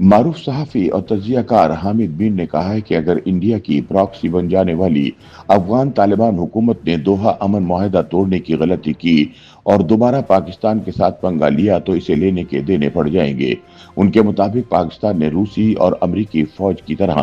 मारूफ सहाफ़ी और तज्ज़ियाकार हामिद मीर ने कहा है कि अगर इंडिया की प्रॉक्सी बन जाने वाली अफगान तालिबान हुकूमत ने दोहा अमन मुआहदा तोड़ने की गलती की और दोबारा पाकिस्तान के साथ पंगा लिया तो इसे लेने के देने पड़ जाएंगे। उनके मुताबिक पाकिस्तान ने रूसी और अमरीकी फौज की तरह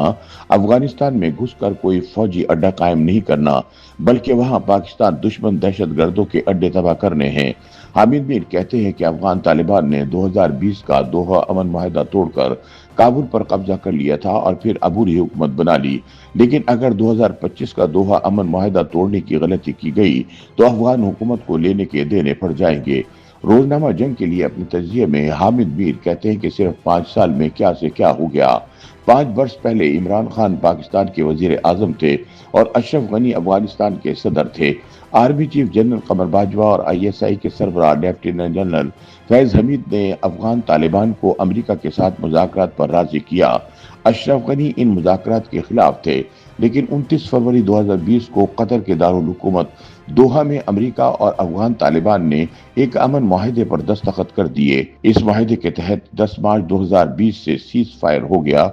अफगानिस्तान में घुसकर कोई फौजी अड्डा कायम नहीं करना, बल्कि वहां पाकिस्तान दुश्मन दहशतगर्दों के अड्डे तबाह करने हैं। हामिद मीर कहते हैं कि अफगान तालिबान ने 2020 का दोहा अमन मुआहदा तोड़कर काबुल पर कब्जा कर लिया था और फिर अबूरी हुकूमत बना ली, लेकिन अगर 2025 का दोहा अमन मुआहदा तोड़ने की गलती की गई तो अफगान हुकूमत को लेने के देने पड़ जाएंगे। रोजनामा जंग के लिए अपने तजिए में हामिद मीर कहते हैं कि सिर्फ 5 साल में क्या से क्या हो गया। 5 वर्ष पहले इमरान खान पाकिस्तान के वजीर आजम थे और अशरफ गनी अफगानिस्तान के सदर थे। आर्मी चीफ जनरल कमर बाजवा और ISI के सरबराह लेफ्टिनेंट जनरल फैज हमीद ने अफगान तालिबान को अमेरिका के साथ मुज़ाकरात पर राजी किया। अशरफ गनी इन मुज़ाकरात के खिलाफ थे, लेकिन 29 फरवरी 2020 को कतर के दारुल हुकूमत दोहा में अमेरिका और अफगान तालिबान ने एक अमन मुआहदे पर दस्तखत कर दिए। इस मुआहदे के तहत 10 मार्च 2020 से सीज फायर हो गया।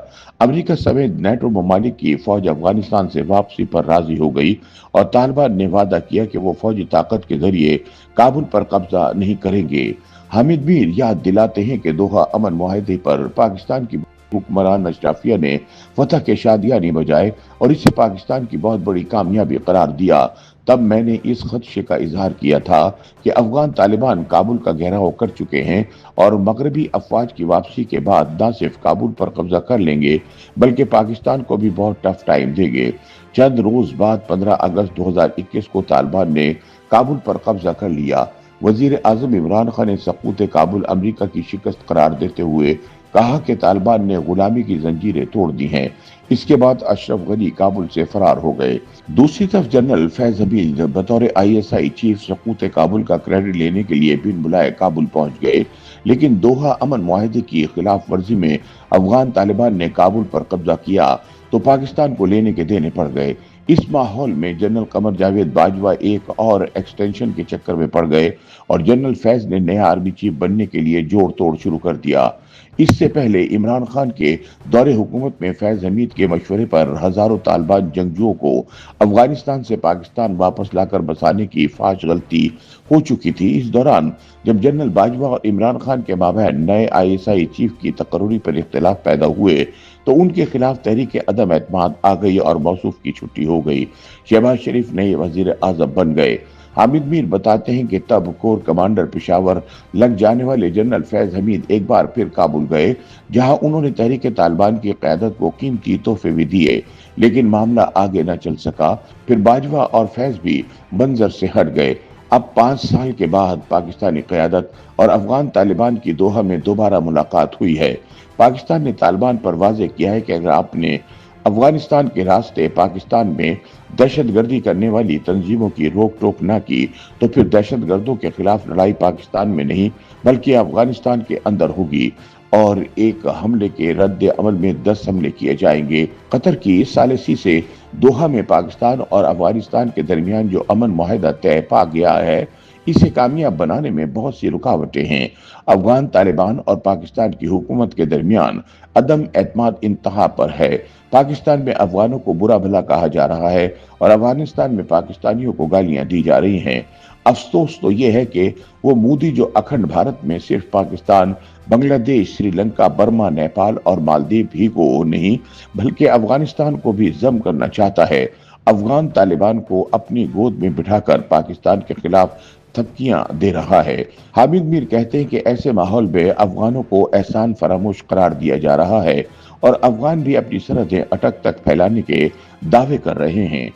अमेरिका समेत नेटो ममालिक की फौज अफगानिस्तान से वापसी पर राजी हो गई और तालिबान ने वादा किया कि वो फौजी ताकत के जरिए काबुल पर कब्जा नहीं करेंगे। हामिद मीर याद दिलाते हैं कि दोहा अमन मुआहदे पर पाकिस्तान की हुक्मरान अशराफिया ने फतह के शादियानी बजाए और इसे पाकिस्तान की बहुत बड़ी कामयाबी करार दिया। तब मैंने इस खदशे का इजहार किया था कि अफगान तालिबान काबुल का घेराव कर चुके हैं और मगरबी अफवाज की वापसी के बाद न सिर्फ काबुल पर कब्जा कर लेंगे बल्कि पाकिस्तान को भी बहुत टफ टाइम देंगे। चंद रोज बाद 15 अगस्त 2021 को तालिबान ने काबुल पर कब्जा कर लिया। वजीर आजम इमरान खान ने सकूत काबुल अमेरिका की शिकस्त करार देते हुए कहा कि तालिबान ने गुलामी की जंजीरें तोड़ दी हैं। इसके बाद अशरफ गनी काबुल से फरार हो गए। दूसरी तरफ जनरल फैज हमीद बतौर ISI चीफ सकूत काबुल का क्रेडिट लेने के लिए बिन बुलाए काबुल पहुंच गए, लेकिन दोहा अमन मुआहदे की खिलाफ वर्जी में अफगान तालिबान ने काबुल पर कब्जा किया तो पाकिस्तान को लेने के देने पड़ गए। इस माहौल में जनरल कमर जावेद बाजवा एक और एक्सटेंशन के चक्कर में पड़ गए और जनरल फैज ने नया आर्मी चीफ बनने के लिए जोड़ तोड़ शुरू कर दिया। इससे पहले इमरान खान के दौरे हुकूमत में फैज हमीद के मशवरे पर हजारों तालिबान जंगजुओं को अफगानिस्तान से पाकिस्तान वापस लाकर बसाने की फाश गलती हो चुकी थी। इस दौरान जब जनरल बाजवा और इमरान खान के माबैन नए ISI चीफ की तकर्री पर इख्तिलाफ पैदा हुए तो उनके खिलाफ तहरीक अदम एतमाद आ गई और मौसूफ की छुट्टी हो गई। शहबाज शरीफ नए वजीर आजम बन गए। हामिद मीर बताते हैं कि तब कोर कमांडर पेशावर लग जाने वाले जनरल फैज हमीद एक बार फिर काबुल गए, जहां उन्होंने तहरीक तालिबान की क़यादत को कीमती तोहफे भी दिए, लेकिन मामला आगे न चल सका। फिर बाजवा और फैज भी मंजर से हट गए। अब 5 साल के बाद पाकिस्तानी क़यादत और अफगान तालिबान की दोहा में दोबारा मुलाकात हुई है। पाकिस्तान ने तालिबान पर वाज़ेह किया है कि अगर आपने अफगानिस्तान के रास्ते पाकिस्तान में दहशतगर्दी करने वाली तंजीमों की रोक टोक न की तो फिर दहशतगर्दों के खिलाफ लड़ाई पाकिस्तान में नहीं बल्कि अफगानिस्तान के अंदर होगी और एक हमले के रद्द अमल में 10 हमले किए जाएंगे। कतर की सालिसी से दोहा में पाकिस्तान और अफगानिस्तान के दरमियान जो अमन मुआहदा तय पा गया है, इसे कामयाब बनाने में बहुत सी रुकावटें हैं। अफगान तालिबान और पाकिस्तान की हुकूमत के दरमियान अदम एतमाद इंतहा पर है। पाकिस्तान में अफगानों को बुरा भला कहा जा रहा है और अफगानिस्तान में पाकिस्तानियों को गालियां दी जा रही हैं। अफसोस तो ये है कि वो मोदी जो अखंड भारत में सिर्फ पाकिस्तान, बांग्लादेश, श्रीलंका, बर्मा, नेपाल और मालदीव ही को नहीं बल्कि अफगानिस्तान को भी जम करना चाहता है। अफगान तालिबान को अपनी गोद में बिठाकर पाकिस्तान के खिलाफ धमकियां दे रहा है। हामिद मीर कहते हैं कि ऐसे माहौल में अफगानों को एहसान फरामोश करार दिया जा रहा है और अफगान भी अपनी सरहदें अटक तक फैलाने के दावे कर रहे हैं।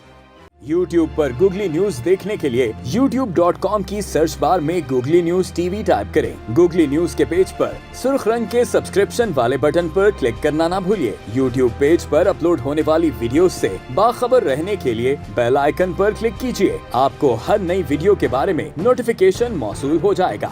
YouTube पर गूगली न्यूज देखने के लिए youtube.com की सर्च बार में गूगली न्यूज TV टाइप करें। गूगली न्यूज के पेज पर सुर्ख रंग के सब्सक्रिप्शन वाले बटन पर क्लिक करना ना भूलिए। YouTube पेज पर अपलोड होने वाली वीडियोस से बाखबर रहने के लिए बेल आइकन पर क्लिक कीजिए। आपको हर नई वीडियो के बारे में नोटिफिकेशन मौसूल हो जाएगा।